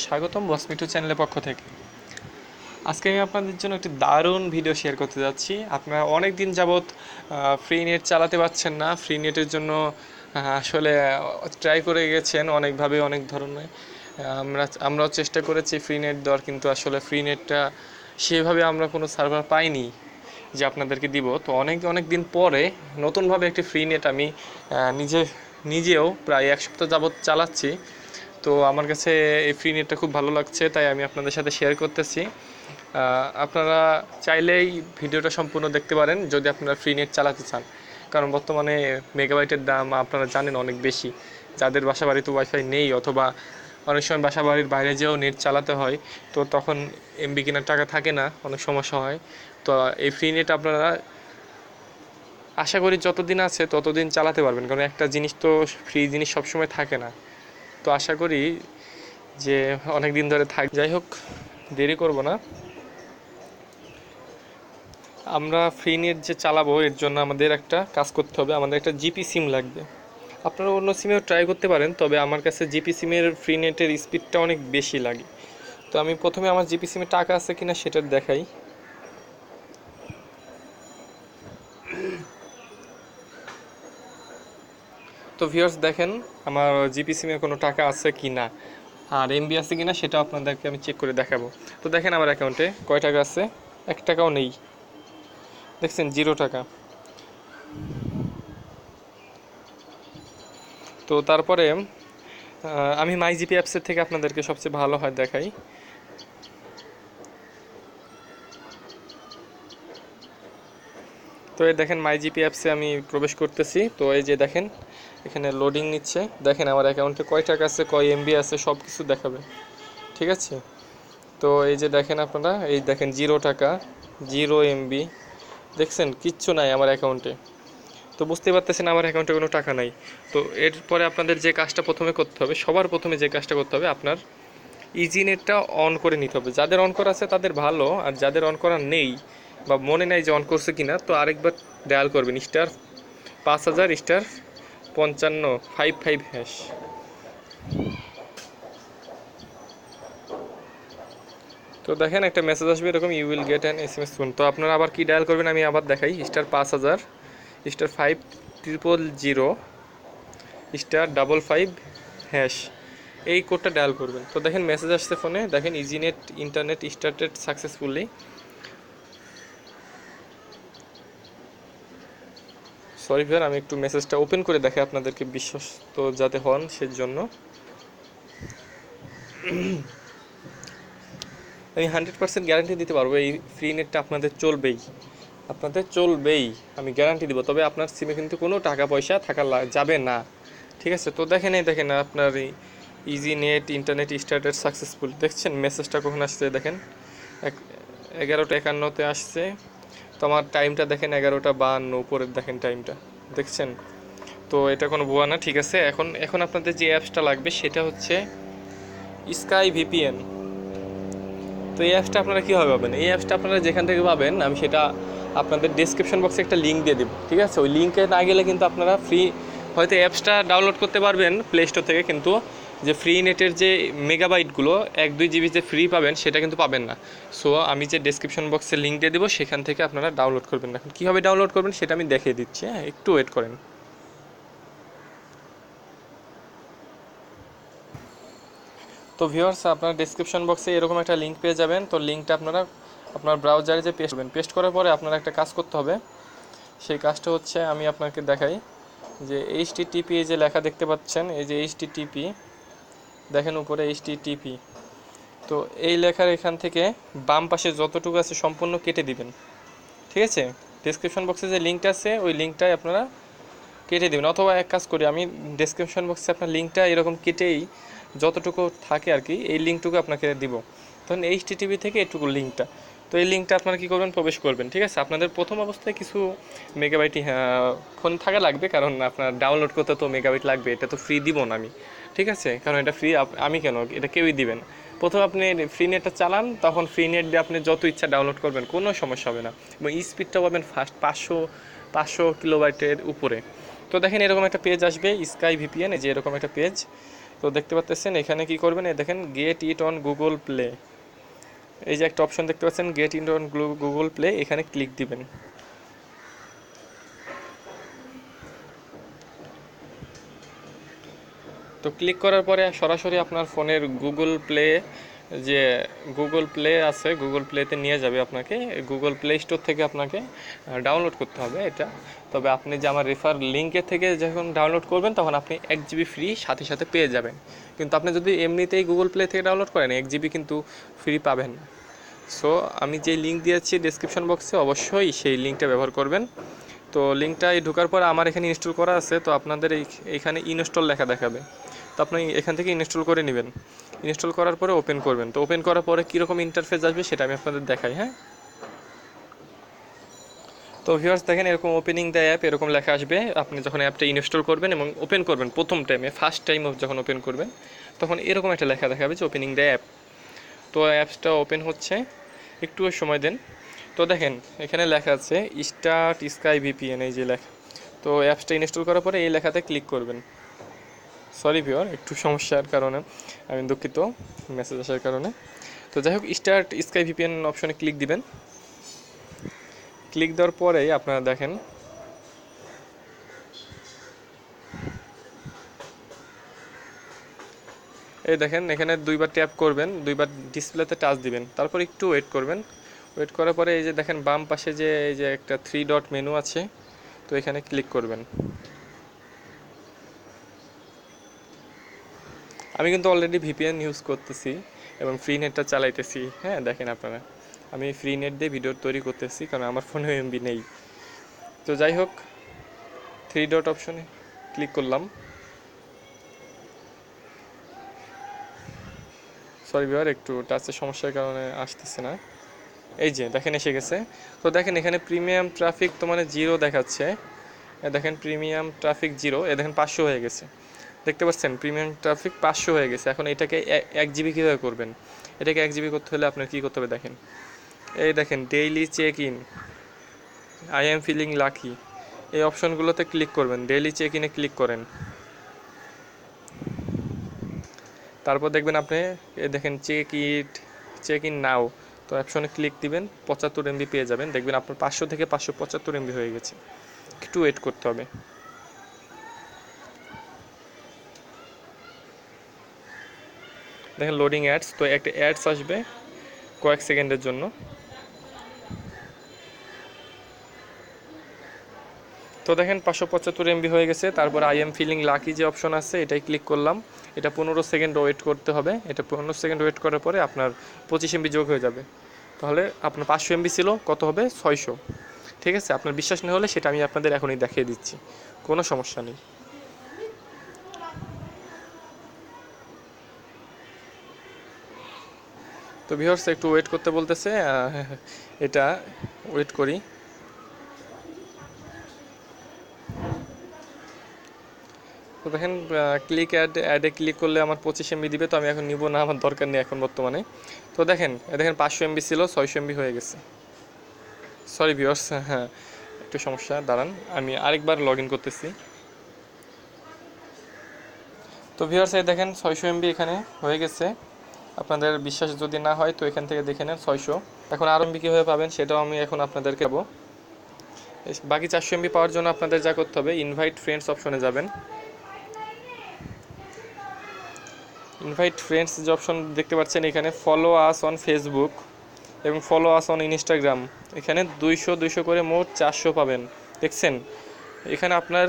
স্বাগতম বসমিটু চ্যানেলের পক্ষ থেকে। আজকে আমি আপনাদের জন্য একটি দারুণ ভিডিও শেয়ার করতে যাচ্ছি। আপনারা অনেক দিন যাবৎ ফ্রি নেট চালাতে পারছেন না, ফ্রি নেটের জন্য আসলে ট্রাই করে গেছেন অনেকভাবে, অনেক ধরনের। আমরাও চেষ্টা করেছি ফ্রি নেট দেওয়ার, কিন্তু আসলে ফ্রি নেটটা সেভাবে আমরা কোনো সার্ভার পাইনি যে আপনাদেরকে দিব। তো অনেক অনেক দিন পরে নতুনভাবে একটি ফ্রি নেট আমি নিজেও প্রায় এক সপ্তাহ যাবৎ চালাচ্ছি। তো আমার কাছে এই ফ্রি নেটটা খুব ভালো লাগছে, তাই আমি আপনাদের সাথে শেয়ার করতেছি। আপনারা চাইলেই ভিডিওটা সম্পূর্ণ দেখতে পারেন যদি আপনারা ফ্রি নেট চালাতে চান, কারণ বর্তমানে মেগাবাইটের দাম আপনারা জানেন অনেক বেশি। যাদের বাসা বাড়িতে ওয়াইফাই নেই, অথবা অনেক সময় বাসা বাড়ির বাইরে যেও নেট চালাতে হয়, তো তখন এমবি কেনার টাকা থাকে না, অনেক সমস্যা হয়। তো এই ফ্রি নেট আপনারা আশা করি যতদিন আছে ততদিন চালাতে পারবেন, কারণ একটা জিনিস তো ফ্রি জিনিস সবসময় থাকে না। তো আশা করি যে অনেক দিন ধরে যাই হোক, দেরি করব না। আমরা ফ্রি নেট যে চালাবো এর জন্য আমাদের একটা কাজ করতে হবে, আমাদের একটা জিপি সিম লাগবে। আপনারা অন্য সিমেও ট্রাই করতে পারেন, তবে আমার কাছে জিপি সিমের ফ্রি নেটের স্পিডটা অনেক বেশি লাগে। তো আমি প্রথমে আমার জিপি সিমে টাকা আছে কিনা সেটা দেখাই। তো ভিউয়ার্স দেখেন আমার জিপি সিমে কোনো টাকা আছে কি না, আর এমবি আছে কিনা সেটাও আপনাদেরকে আমি চেক করে দেখাবো। তো দেখেন আমার অ্যাকাউন্টে কয় টাকা আছে, 1 টাকাও নেই, দেখছেন 0 টাকা। তো তারপরে আমি মাই জিপি অ্যাপসের থেকে আপনাদেরকে সবচেয়ে ভালো হয় দেখাই। তো এই দেখেন মাই জিপি অ্যাপসে আমি প্রবেশ করতেছি। তো এই যে দেখেন এখানে লোডিং নিচ্ছে, দেখেন আমার অ্যাকাউন্টে কয় টাকা আছে, কয় এমবি আছে, সব কিছু দেখাবে, ঠিক আছে। তো এই যে দেখেন আপনারা, এই দেখেন 0 টাকা, 0 এমবি, দেখছেন কিচ্ছু নাই আমার অ্যাকাউন্টে। তো বুঝতে পারতেছেন আমার অ্যাকাউন্টে কোনো টাকা নাই। তো এরপরে আপনাদের যে কাজটা প্রথমে করতে হবে, সবার প্রথমে যে কাজটা করতে হবে, আপনার ইজি নেটটা অন করে নিতে হবে। যাদের অন করা আছে তাদের ভালো, আর যাদের অন করা নেই বা মনে নেই যে অন করছে কিনা, তো আরেকবার ডায়াল করবেন *5000*5555#। তো দেখেন একটা মেসেজ আসবে এরকম, you will get an SMS soon. তো আপনারা আবার কি ডায়াল করবেন আমি আবার দেখাই, *5000*500*55# এই কোডটা ডায়াল করবেন। তো দেখেন মেসেজ আসছে ফোনে, দেখেন easy net internet started successfully. Sorry ভাই, আমি একটু মেসেজটা ওপেন করে দেখাই আপনাদেরকে, বিশ্বাস তো যাতে হন সেজন্য। আমি 100% গ্যারান্টি দিতে পারবো এই ফ্রি নেটটা আপনাদের চলবেই, আমি গ্যারান্টি দিব। তবে আপনার সিমে কিন্তু কোনো টাকা পয়সা যাবে না, ঠিক আছে। তো দেখেন এই দেখেন আপনার এই easy net internet started successful, দেখছেন মেসেজটা কখন আসছে, দেখেন 11:51-তে আসছে। তো আমার টাইমটা দেখেন 11:52, উপরের দেখেন টাইমটা, দেখছেন। তো এটা কোনো ভুয়া না, ঠিক আছে। এখন এখন আপনাদের যে অ্যাপসটা লাগবে সেটা হচ্ছে স্কাই ভিপিএন। তো এই অ্যাপসটা আপনারা কীভাবে পাবেন, এই অ্যাপসটা আপনারা যেখান থেকে পাবেন আমি সেটা আপনাদের ডেসক্রিপশন বক্সে একটা লিঙ্ক দিয়ে দেবো, ঠিক আছে। ওই লিঙ্কে না গেলে কিন্তু আপনারা হয়তো অ্যাপসটা ডাউনলোড করতে পারবেন প্লে স্টোর থেকে, কিন্তু যে ফ্রি নেটের যে মেগাবাইটগুলো 1-2 জিবি যে ফ্রি পাবেন সেটা কিন্তু পাবেন না। সো আমি যে ডেসক্রিপশন বক্সে লিঙ্ক দিয়ে দেবো সেখান থেকে আপনারা ডাউনলোড করবেন। এখন কীভাবে ডাউনলোড করবেন সেটা আমি দেখিয়ে দিচ্ছি, হ্যাঁ, একটু ওয়েট করেন। তো ভিউয়ার্স আপনার ডেসক্রিপশন বক্সে এরকম একটা লিঙ্ক পেয়ে যাবেন। তো লিঙ্কটা আপনারা আপনার ব্রাউজারে যে পেস্ট করার পরে আপনারা একটা কাজ করতে হবে। সেই কাজটা হচ্ছে আমি আপনাকে দেখাই, যে এইচটিটিপি এই যে লেখা দেখতে পাচ্ছেন, এই যে এইচটিটিপি দেখেন উপরে এইচটিটিপি। তো এই লেখার এখান থেকে বাম পাশে যতটুকু আছে সম্পূর্ণ কেটে দিবেন, ঠিক আছে। ডেসক্রিপশন বক্সে যে লিঙ্কটা আছে ওই লিঙ্কটাই আপনারা কেটে দেবেন, অথবা এক কাজ করি আমি ডেসক্রিপশন বক্সে আপনার লিঙ্কটা এরকম কেটেই যতটুকু থাকে আর কি, এই লিঙ্কটুকু আপনাকে দিব। তখন এইচটিটিপি থেকে এটুকু লিঙ্কটা, তো এই লিঙ্কটা আপনারা কী করবেন, প্রবেশ করবেন, ঠিক আছে। আপনাদের প্রথম অবস্থায় কিছু মেগাবাইট ফোন থাকা লাগবে, কারণ আপনার ডাউনলোড করতে তো মেগাবাইট লাগবে, এটা তো ফ্রি দিব না আমি, ঠিক আছে। কারণ এটা ফ্রি, আমি কেন, এটা কেউই দিবেন। প্রথম আপনি ফ্রি নেটটা চালান, তখন ফ্রি নেট দিয়ে আপনি যত ইচ্ছা ডাউনলোড করবেন, কোনো সমস্যা হবে না, এবং স্পিডটা পাবেন ফাস্ট 500 কিলোবাইটের উপরে। তো দেখেন এরকম একটা পেজ আসবে স্কাই ভিপিএন, যে এরকম একটা পেজ। তো দেখতে পাচ্ছেন এখানে কি করবেন, এই দেখেন get it on Google play, এই যে একটা অপশন দেখতে পাচ্ছেন get it on Google play, এখানে ক্লিক দিবেন। তো ক্লিক করার পরে সরাসরি আপনার ফোনের যে গুগল প্লে আছে, গুগল প্লেতে নিয়ে যাবে আপনাকে। গুগল প্লে স্টোর থেকে আপনাকে ডাউনলোড করতে হবে এটা। তবে আপনি যে আমার রেফার লিঙ্কে থেকে যখন ডাউনলোড করবেন তখন আপনি 1 GB ফ্রি সাথে সাথে পেয়ে যাবেন। কিন্তু আপনি যদি এমনিতেই গুগল প্লে থেকে ডাউনলোড করেন 1 GB কিন্তু ফ্রি পাবেন না। সো আমি যে লিঙ্ক দিয়েছি ডেসক্রিপশন বক্সে, অবশ্যই সেই লিঙ্কটা ব্যবহার করবেন। তো লিঙ্কটায় ঢোকার পর আমার এখানে ইনস্টল করা আছে, তো আপনাদের এইখানে ইনস্টল লেখা দেখাবে, তো আপনি এখান থেকে ইনস্টল করে নেবেন। ইনস্টল করার পরে ওপেন করবেন। তো ওপেন করার পরে কীরকম ইন্টারফেস আসবে সেটা আমি আপনাদের দেখাই। হ্যাঁ, তো ভিউয়ার্স দেখেন এরকম ওপেনিং দ্য অ্যাপ এরকম লেখা আসবে আপনি যখন অ্যাপটা ইনস্টল করবেন এবং ওপেন করবেন। প্রথম টাইমে ফার্স্ট টাইম যখন ওপেন করবেন তখন এরকম একটা লেখা দেখাবে যে ওপেনিং দ্য অ্যাপ। তো অ্যাপসটা ওপেন হচ্ছে, একটু সময় দেন। তো দেখেন এখানে লেখা আছে স্টার্ট স্কাই ভিপিএন, এই যে লেখা। তো অ্যাপসটা ইনস্টল করার পরে এই লেখাতে ক্লিক করবেন। সরি ভিউয়ার, একটু সমস্যার কারণে আমি দুঃখিত, মেসেজ আসার কারণে। তো যাই হোক, স্টার্ট স্কাই ভিপিএন অপশনে ক্লিক দিবেন। ক্লিক দেওয়ার পরেই আপনারা দেখেন এই দেখেন এখানে দুইবার ট্যাপ করবেন, দুইবার ডিসপ্লেতে টাচ দিবেন, তারপর একটু ওয়েট করবেন। ওয়েট করার পরে এই যে দেখেন বাম পাশে যে এই যে একটা 3 ডট মেনু আছে, তো এখানে ক্লিক করবেন। আমি কিন্তু অলরেডি ভিপিএন ইউজ করতেছি এবং ফ্রি নেটটা চালাইতেছি। হ্যাঁ, দেখেন আপনারা আমি ফ্রি নেট দিয়ে ভিডিও তৈরি করতেছি কারণ আমার ফোনে এমবি নেই। তো যাই হোক, 3 ডট অপশনে ক্লিক করলাম। সরি ভিউয়ার, একটু টাচের সমস্যার কারণে আসতেছে না। এই যে দেখেন এসে গেছে। তো দেখেন এখানে প্রিমিয়াম ট্রাফিক তো মানে 0 দেখাচ্ছে। দেখেন প্রিমিয়াম ট্রাফিক 0, এ দেখেন 500 হয়ে গেছে। দেখতে পাচ্ছেন প্রিমিয়াম ট্রাফিক 500 হয়ে গেছে। এখন এটাকে 1 GB কীভাবে করবেন? এটাকে 1 GB করতে হলে আপনার কী করতে হবে দেখেন। এই দেখেন daily check in, I am feeling lucky, এই অপশনগুলোতে ক্লিক করবেন। ডেইলি চেক ইনে ক্লিক করেন, তারপর দেখবেন আপনি এই দেখেন চেক ইন নাও, তো অপশনে ক্লিক দিবেন, 75 MB পেয়ে যাবেন। দেখবেন আপনার 500 থেকে 575 MB হয়ে গেছে। একটু ওয়েট করতে হবে। দেখেন লোডিং অ্যাডস, তো একটা অ্যাডস আসবে কয়েক সেকেন্ডের জন্য। তো দেখেন 575 MB হয়ে গেছে। তারপর আই এম ফিলিং লাকি যে অপশন আছে এটাই ক্লিক করলাম। এটা 15 সেকেন্ড ওয়েট করতে হবে। এটা 15 সেকেন্ড ওয়েট করার পরে আপনার 25 MB যোগ হয়ে যাবে। তাহলে আপনার 500 MB ছিল, কত হবে? 600। ঠিক আছে, আপনার বিশ্বাস না হলে সেটা আমি আপনাদের এখনই দেখিয়ে দিচ্ছি, কোনো সমস্যা নেই। তো ভিউয়ার্স একটু ওয়েট করতে বলতেছে, এটা ওয়েট করি। তো দেখেন অ্যাডে ক্লিক করলে আমার 25 MB দিবে, তো আমি এখন নিব না, আমার দরকার নেই এখন বর্তমানে। তো দেখেন 500 MB ছিল, 600 MB হয়ে গেছে। সরি ভিউয়ার্স, হ্যাঁ একটু সমস্যা, দাঁড়ান আমি আরেকবার লগ ইন করতেছি। তো ভিউয়ার্স এই দেখেন 600 MB এখানে হয়ে গেছে। আপনাদের বিশ্বাস যদি না হয় তো এখান থেকে দেখে নেন 600। এখন আরও MB কীভাবে পাবেন সেটাও আমি এখন আপনাদেরকে দেবো। বাকি 400 MB পাওয়ার জন্য আপনাদের যা করতে হবে, ইনভাইট ফ্রেন্ডস অপশনে যাবেন। ইনভাইট ফ্রেন্ডস যে অপশন দেখতে পাচ্ছেন এখানে ফলো আস অন ফেসবুক এবং ফলো আস অন ইনস্টাগ্রাম, এখানে 200 করে মোট 400 পাবেন। দেখছেন এখানে আপনার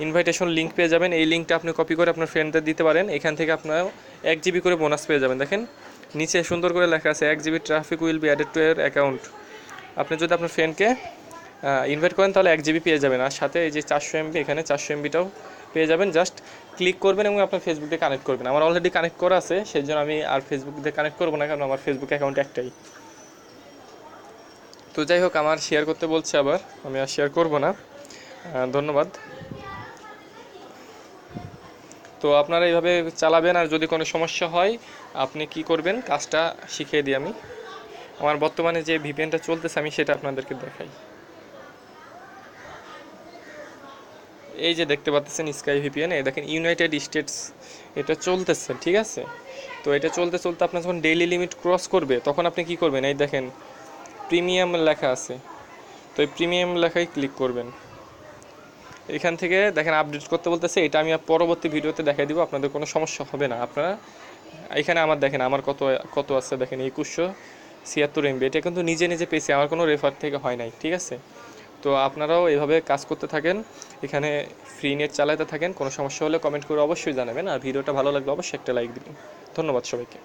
ইনভাইটেশন লিঙ্ক পেয়ে যাবেন। এই লিঙ্কটা আপনি কপি করে আপনার ফ্রেন্ডদের দিতে পারেন। এখান থেকে আপনার 1 GB করে বোনাস পেয়ে যাবেন। দেখেন নিচে সুন্দর করে লেখা আছে 1 GB traffic will be added to year account. আপনি যদি আপনার ফ্রেন্ডকে ইনভাইট করেন তাহলে 1 GB পেয়ে যাবেন, আর সাথে এই যে 400 MB, এখানে 400 MBটাও পেয়ে যাবেন। জাস্ট ক্লিক করবেন এবং আপনার ফেসবুক দিয়ে কানেক্ট করবেন। আমার অলরেডি কানেক্ট করা আছে, সেই জন্য আমি আর ফেসবুক দিয়ে কানেক্ট করবো না, কারণ আমার ফেসবুক অ্যাকাউন্ট একটাই। তো যাই হোক, আমার শেয়ার করতে বলছে আবার, আমি আর শেয়ার করবো না। ধন্যবাদ। তো আপনারা এইভাবে চালাবেন, আর যদি কোনো সমস্যা হয় আপনি কি করবেন কাজটা শিখিয়ে দিই আমি। আমার বর্তমানে যে ভিপিএনটা চলতেছে আমি সেটা আপনাদেরকে দেখাই। এই যে দেখতে পাচ্ছেন স্কাই ভিপিএন, এই দেখেন ইউনাইটেড স্টেটস এটা চলতেছে, ঠিক আছে? তো এটা চলতে চলতে আপনার যখন ডেইলি লিমিট ক্রস করবে তখন আপনি কি করবেন, এই দেখেন প্রিমিয়াম লেখা আছে, তো এই প্রিমিয়াম লেখায় ক্লিক করবেন। এখান থেকে দেখেন আপডেট করতে বলতেছে, এটা আমি পরবর্তী ভিডিওতে দেখাই দিব, আপনাদের কোনো সমস্যা হবে না। আপনারা এখানে আমার দেখেন আমার কত কত আছে দেখেন, 2176 MB। এটা কিন্তু নিজে নিজে পেয়েছি, আমার কোনো রেফার থেকে হয় নাই, ঠিক আছে? তো আপনারাও এভাবে কাজ করতে থাকেন, এখানে ফ্রি নেট চালাতে থাকেন। কোনো সমস্যা হলে কমেন্ট করে অবশ্যই জানাবেন, আর ভিডিওটা ভালো লাগলে অবশ্যই একটা লাইক দিবেন। ধন্যবাদ সবাইকে।